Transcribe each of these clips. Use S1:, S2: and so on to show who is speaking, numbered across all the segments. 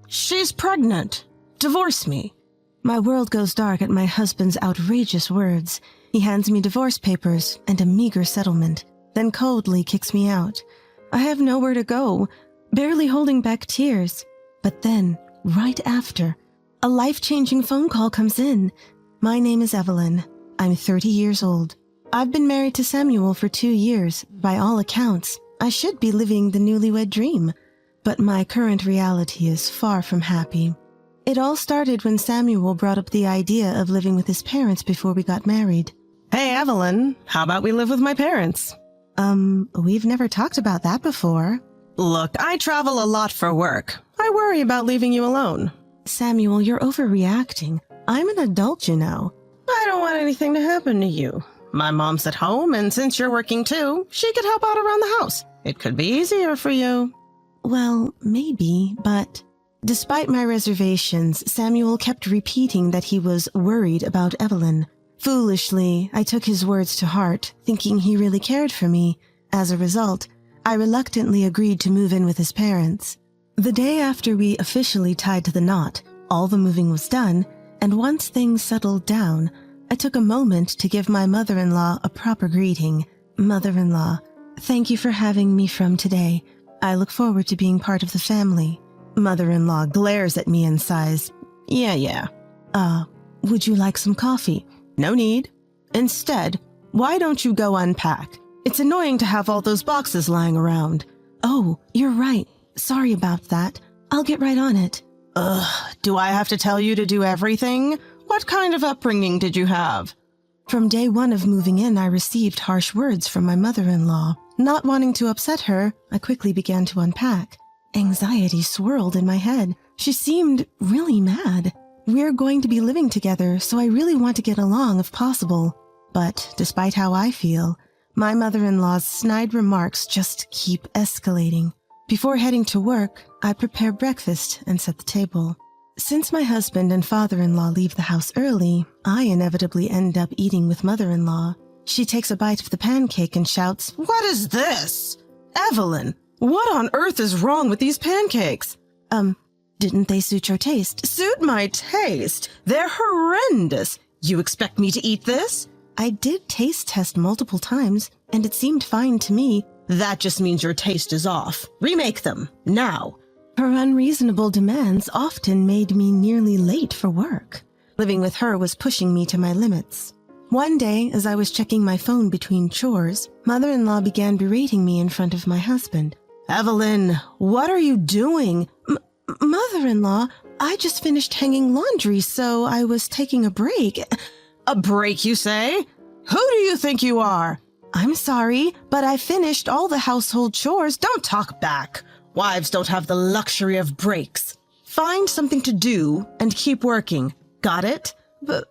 S1: She's pregnant. Divorce me. My world goes dark at my husband's outrageous words. He hands me divorce papers and a meager settlement, then coldly kicks me out. I have nowhere to go, barely holding back tears. But then, right after, a life-changing phone call comes in. My name is Evelyn. I'm 30 years old. I've been married to Samuel for 2 years. By all accounts, I should be living the newlywed dream. But my current reality is far from happy. It all started when Samuel brought up the idea of living with his parents before we got married.
S2: Hey, Evelyn, how about we live with my parents?
S1: We've never talked about that before.
S2: Look, I travel a lot for work. I worry about leaving you alone.
S1: Samuel, you're overreacting. I'm an adult, you know.
S2: I don't want anything to happen to you. My mom's at home, and since you're working too, she could help out around the house. It could be easier for you.
S1: Well, maybe, but despite my reservations, Samuel kept repeating that he was worried about Evelyn. Foolishly, I took his words to heart, thinking he really cared for me. As a result, I reluctantly agreed to move in with his parents. The day after we officially tied to the knot, all the moving was done, and once things settled down, I took a moment to give my mother-in-law a proper greeting. Mother-in-law, thank you for having me from today. I look forward to being part of the family. Mother-in-law glares at me and sighs,
S2: Yeah.
S1: Would you like some coffee?
S2: No need. Instead, why don't you go unpack? It's annoying to have all those boxes lying around.
S1: Oh, you're right. Sorry about that. I'll get right on it.
S2: Do I have to tell you to do everything? What kind of upbringing did you have?
S1: From day one of moving in, I received harsh words from my mother-in-law. Not wanting to upset her, I quickly began to unpack. Anxiety swirled in my head. She seemed really mad. We're going to be living together, so I really want to get along if possible. But despite how I feel, my mother-in-law's snide remarks just keep escalating. Before heading to work, I prepare breakfast and set the table. Since my husband and father-in-law leave the house early, I inevitably end up eating with mother-in-law. She takes a bite of the pancake and shouts,
S2: What is this? Evelyn, what on earth is wrong with these pancakes?
S1: Didn't they suit your taste?
S2: Suit my taste? They're horrendous. You expect me to eat this?
S1: I did taste test multiple times, and it seemed fine to me.
S2: That just means your taste is off. Remake them, now.
S1: Her unreasonable demands often made me nearly late for work. Living with her was pushing me to my limits. One day, as I was checking my phone between chores, mother-in-law began berating me in front of my husband.
S2: Evelyn, what are you doing?
S1: Mother-in-law, I just finished hanging laundry, so I was taking a break.
S2: A break, you say? Who do you think you are?
S1: I'm sorry, but I finished all the household chores.
S2: Don't talk back. Wives don't have the luxury of breaks. Find something to do and keep working. Got it?
S1: But...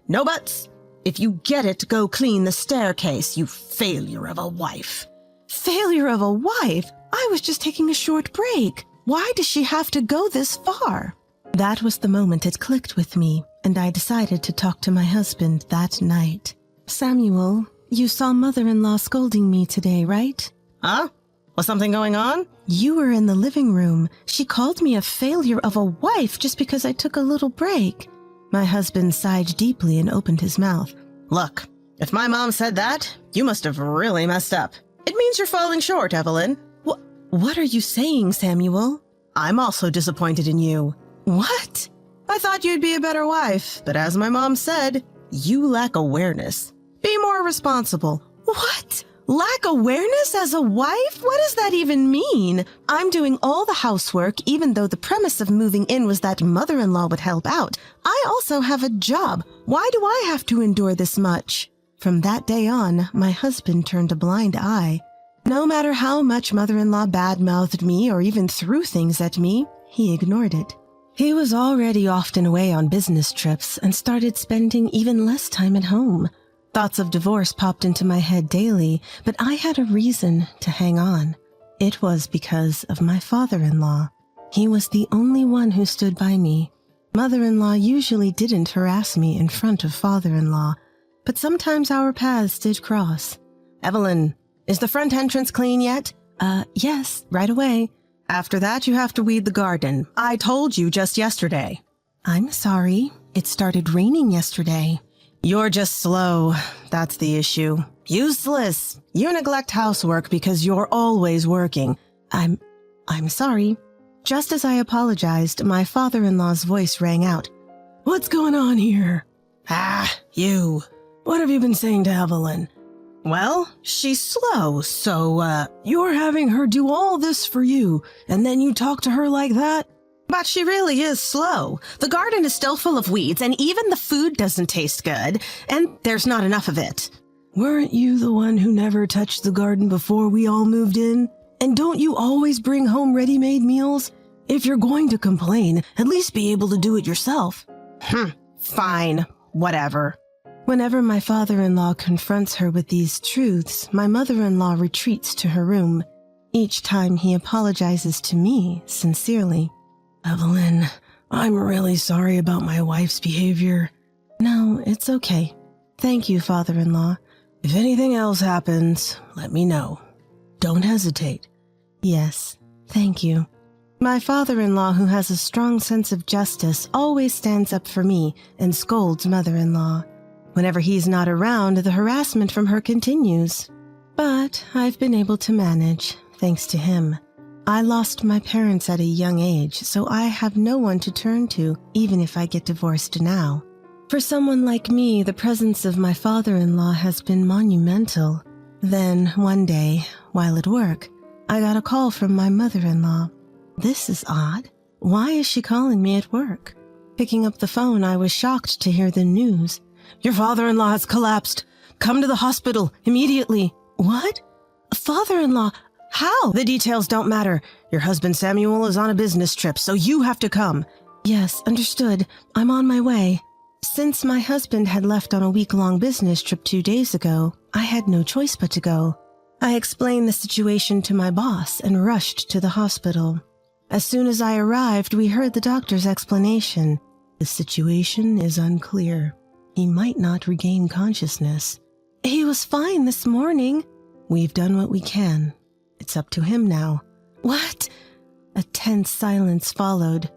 S2: No buts. If you get it, go clean the staircase, you failure of a wife.
S1: Failure of a wife? I was just taking a short break. Why does she have to go this far? That was the moment it clicked with me, and I decided to talk to my husband that night. Samuel, you saw mother-in-law scolding me today, right?
S2: Huh? Was something going on?
S1: You were in the living room. She called me a failure of a wife just because I took a little break. My husband sighed deeply and opened his mouth.
S2: Look, if my mom said that, you must have really messed up. It means you're falling short, Evelyn.
S1: What are you saying, Samuel?
S2: I'm also disappointed in you.
S1: What?
S2: I thought you'd be a better wife, but as my mom said, you lack awareness. Be more responsible.
S1: What? Lack awareness as a wife? What does that even mean? I'm doing all the housework, even though the premise of moving in was that mother-in-law would help out. I also have a job. Why do I have to endure this much? From that day on, my husband turned a blind eye. No matter how much mother-in-law badmouthed me or even threw things at me, he ignored it. He was already often away on business trips and started spending even less time at home. Thoughts of divorce popped into my head daily, but I had a reason to hang on. It was because of my father-in-law. He was the only one who stood by me. Mother-in-law usually didn't harass me in front of father-in-law, but sometimes our paths did cross.
S2: Evelyn, is the front entrance clean yet?
S1: Yes, right away.
S2: After that, you have to weed the garden. I told you just yesterday.
S1: I'm sorry. It started raining yesterday.
S2: You're just slow. That's the issue. Useless. You neglect housework because you're always working.
S1: I'm sorry. Just as I apologized, my father-in-law's voice rang out.
S2: What's going on here? You. What have you been saying to Evelyn? Well, she's slow, so, you're having her do all this for you, and then you talk to her like that?
S1: But she really is slow. The garden is still full of weeds, and even the food doesn't taste good, and there's not enough of it.
S2: Weren't you the one who never touched the garden before we all moved in? And don't you always bring home ready-made meals? If you're going to complain, at least be able to do it yourself.
S1: Fine. Whatever.
S2: Whenever my father-in-law confronts her with these truths, my mother-in-law retreats to her room. Each time he apologizes to me sincerely. Evelyn, I'm really sorry about my wife's behavior. No, it's okay. Thank you, father-in-law. If anything else happens, let me know. Don't hesitate. Yes, thank you. My father-in-law, who has a strong sense of justice, always stands up for me and scolds mother-in-law. Whenever he's not around, the harassment from her continues. But I've been able to manage, thanks to him. I lost my parents at a young age, so I have no one to turn to, even if I get divorced now. For someone like me, the presence of my father-in-law has been monumental. Then, one day, while at work, I got a call from my mother-in-law. This is odd. Why is she calling me at work? Picking up the phone, I was shocked to hear the news. Your father-in-law has collapsed. Come to the hospital immediately. What? Father-in-law? How? The details don't matter. Your husband Samuel is on a business trip, so you have to come. Yes, understood. I'm on my way. Since my husband had left on a week-long business trip 2 days ago, I had no choice but to go. I explained the situation to my boss and rushed to the hospital. As soon as I arrived, we heard the doctor's explanation. The situation is unclear. He might not regain consciousness. He was fine this morning. We've done what we can. It's up to him now. What? A tense silence followed.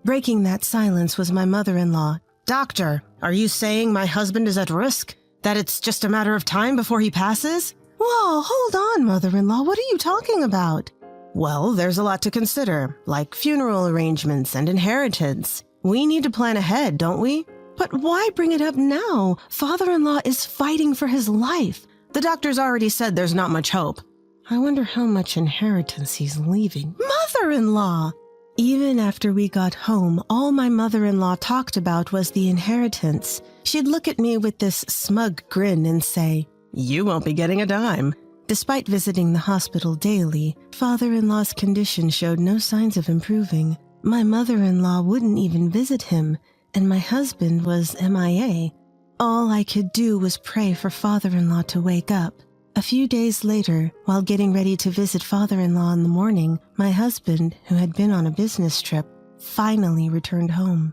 S2: Breaking that silence was my mother-in-law. Doctor, are you saying my husband is at risk? That it's just a matter of time before he passes? Whoa, hold on, mother-in-law. What are you talking about? Well, there's a lot to consider, like funeral arrangements and inheritance. We need to plan ahead, don't we? But why bring it up now? Father-in-law is fighting for his life. The doctor's already said there's not much hope. I wonder how much inheritance he's leaving. Mother-in-law! Even after we got home, all my mother-in-law talked about was the inheritance. She'd look at me with this smug grin and say, "You won't be getting a dime." Despite visiting the hospital daily, father-in-law's condition showed no signs of improving. My mother-in-law wouldn't even visit him, and my husband was MIA. All I could do was pray for father-in-law to wake up. A few days later, while getting ready to visit father-in-law in the morning, my husband, who had been on a business trip, finally returned home.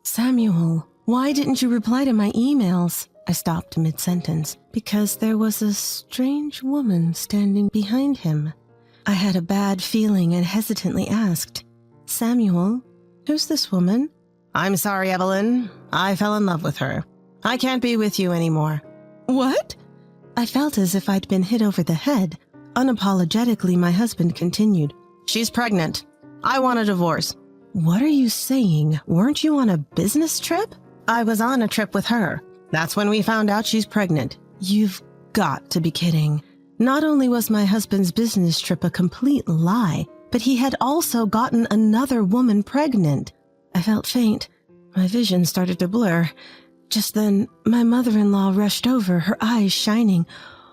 S2: "Samuel, why didn't you reply to my emails?" I stopped mid-sentence because there was a strange woman standing behind him. I had a bad feeling and hesitantly asked, "Samuel, who's this woman?" "I'm sorry, Evelyn. I fell in love with her. I can't be with you anymore." "What?" I felt as if I'd been hit over the head. Unapologetically, my husband continued, "She's pregnant. I want a divorce." "What are you saying? Weren't you on a business trip?" "I was on a trip with her. That's when we found out she's pregnant." You've got to be kidding. Not only was my husband's business trip a complete lie, but he had also gotten another woman pregnant. I felt faint. My vision started to blur. Just then, my mother-in-law rushed over, her eyes shining.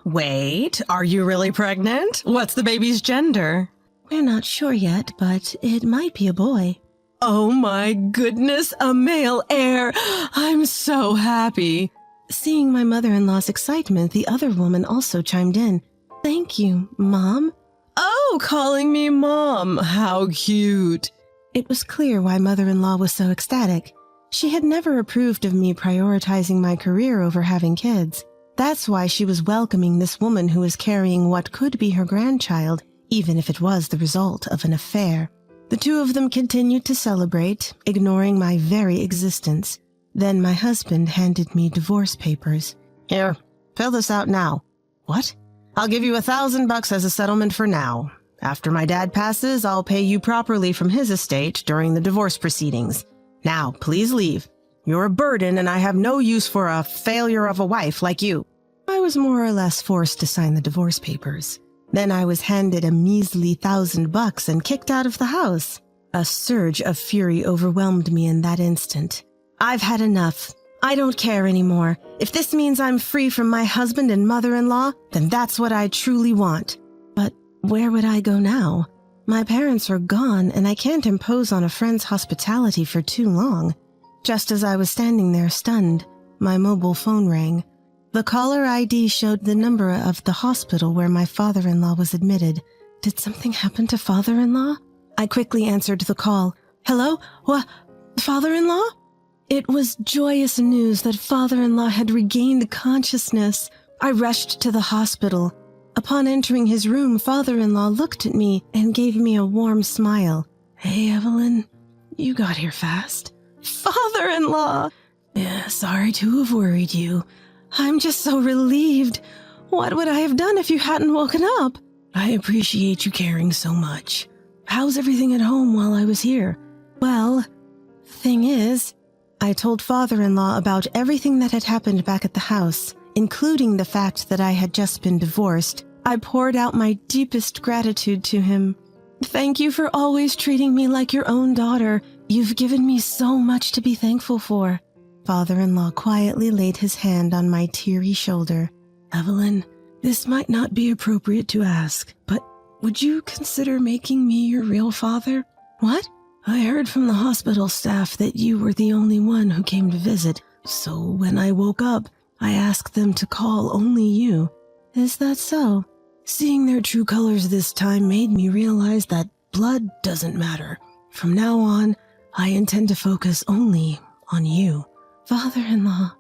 S2: "Wait, are you really pregnant? What's the baby's gender?" "We're not sure yet, but it might be a boy." "Oh my goodness, a male heir! I'm so happy." Seeing my mother-in-law's excitement, the other woman also chimed in. "Thank you, Mom." "Oh, calling me Mom, how cute." It was clear why mother-in-law was so ecstatic. She had never approved of me prioritizing my career over having kids. That's why she was welcoming this woman who was carrying what could be her grandchild, even if it was the result of an affair. The two of them continued to celebrate, ignoring my very existence. Then my husband handed me divorce papers. Here, fill this out now. What? I'll give you $1,000 as a settlement for now. After my dad passes, I'll pay you properly from his estate during the divorce proceedings. Now, please leave. You're a burden and I have no use for a failure of a wife like you. I was more or less forced to sign the divorce papers. Then I was handed a measly $1,000 and kicked out of the house. A surge of fury overwhelmed me in that instant. I've had enough. I don't care anymore. If this means I'm free from my husband and mother-in-law, then that's what I truly want. But where would I go now? My parents are gone and I can't impose on a friend's hospitality for too long. Just as I was standing there stunned, my mobile phone rang. The caller ID showed the number of the hospital where my father-in-law was admitted. Did something happen to father-in-law? I quickly answered the call. Hello? What? Father-in-law? It was joyous news that father-in-law had regained consciousness. I rushed to the hospital. Upon entering his room, father-in-law looked at me and gave me a warm smile. Hey, Evelyn, you got here fast. Father-in-law! Yeah, sorry to have worried you. I'm just so relieved. What would I have done if you hadn't woken up? I appreciate you caring so much. How's everything at home while I was here? Well, thing is, I told father-in-law about everything that had happened back at the house, including the fact that I had just been divorced. I poured out my deepest gratitude to him. Thank you for always treating me like your own daughter. You've given me so much to be thankful for. Father-in-law quietly laid his hand on my teary shoulder. Evelyn, this might not be appropriate to ask, but would you consider making me your real father? What? I heard from the hospital staff that you were the only one who came to visit, so when I woke up, I asked them to call only you. Is that so? Seeing their true colors this time made me realize that blood doesn't matter. From now on, I intend to focus only on you. Father-in-law.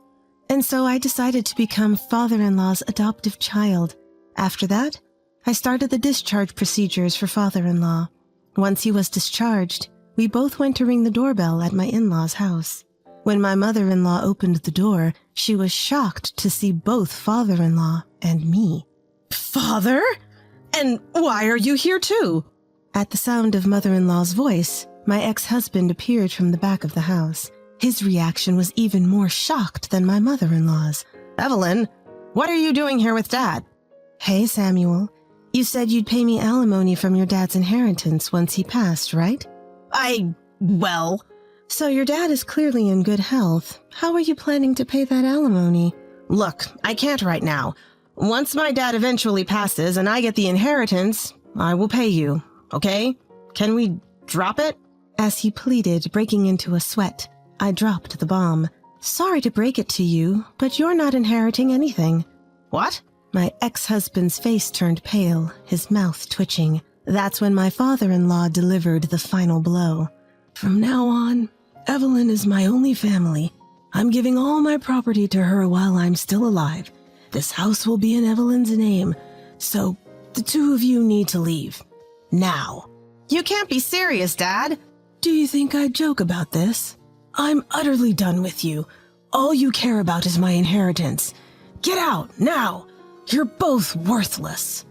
S2: And so I decided to become father-in-law's adoptive child. After that, I started the discharge procedures for father-in-law. Once he was discharged, we both went to ring the doorbell at my in-law's house. When my mother-in-law opened the door, she was shocked to see both father-in-law and me. Father? And why are you here too? At the sound of mother-in-law's voice, my ex-husband appeared from the back of the house. His reaction was even more shocked than my mother-in-law's. Evelyn, what are you doing here with Dad? Hey, Samuel. You said you'd pay me alimony from your dad's inheritance once he passed, right? Well... So your dad is clearly in good health. How are you planning to pay that alimony? Look, I can't right now. Once my dad eventually passes and I get the inheritance, I will pay you, okay? Can we drop it? As he pleaded, breaking into a sweat, I dropped the bomb. Sorry to break it to you, but you're not inheriting anything. What? My ex-husband's face turned pale, his mouth twitching. That's when my father-in-law delivered the final blow. From now on, Evelyn is my only family. I'm giving all my property to her while I'm still alive. This house will be in Evelyn's name, so the two of you need to leave. Now. You can't be serious, Dad. Do you think I'd joke about this? I'm utterly done with you. All you care about is my inheritance. Get out, now! You're both worthless.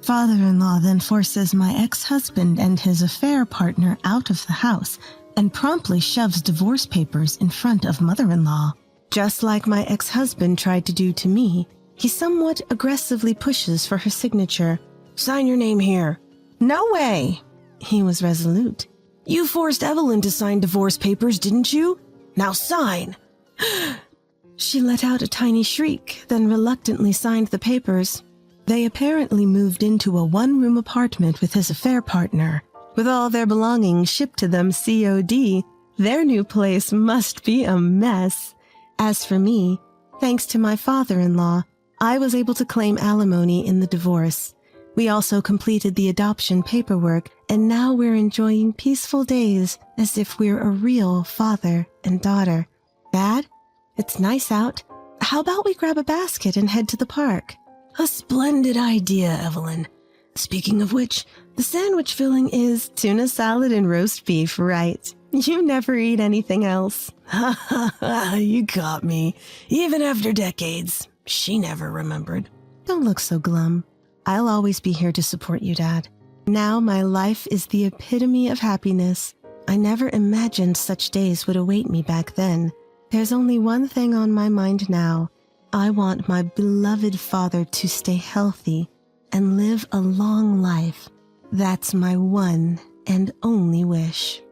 S2: Father-in-law then forces my ex-husband and his affair partner out of the house and promptly shoves divorce papers in front of mother-in-law. Just like my ex-husband tried to do to me, he somewhat aggressively pushes for her signature. Sign your name here. No way! He was resolute. You forced Evelyn to sign divorce papers, didn't you? Now sign! She let out a tiny shriek, then reluctantly signed the papers. They apparently moved into a one-room apartment with his affair partner. With all their belongings shipped to them COD, their new place must be a mess. As for me, thanks to my father-in-law, I was able to claim alimony in the divorce. We also completed the adoption paperwork, and now we're enjoying peaceful days as if we're a real father and daughter. Dad, it's nice out. How about we grab a basket and head to the park? A splendid idea, Evelyn. Speaking of which, the sandwich filling is
S1: Tuna salad and roast beef, right? You never eat anything else.
S2: Ha ha ha, you got me. Even after decades, she never remembered.
S1: Don't look so glum. I'll always be here to support you, Dad. Now my life is the epitome of happiness. I never imagined such days would await me back then. There's only one thing on my mind now. I want my beloved father to stay healthy and live a long life. That's my one and only wish.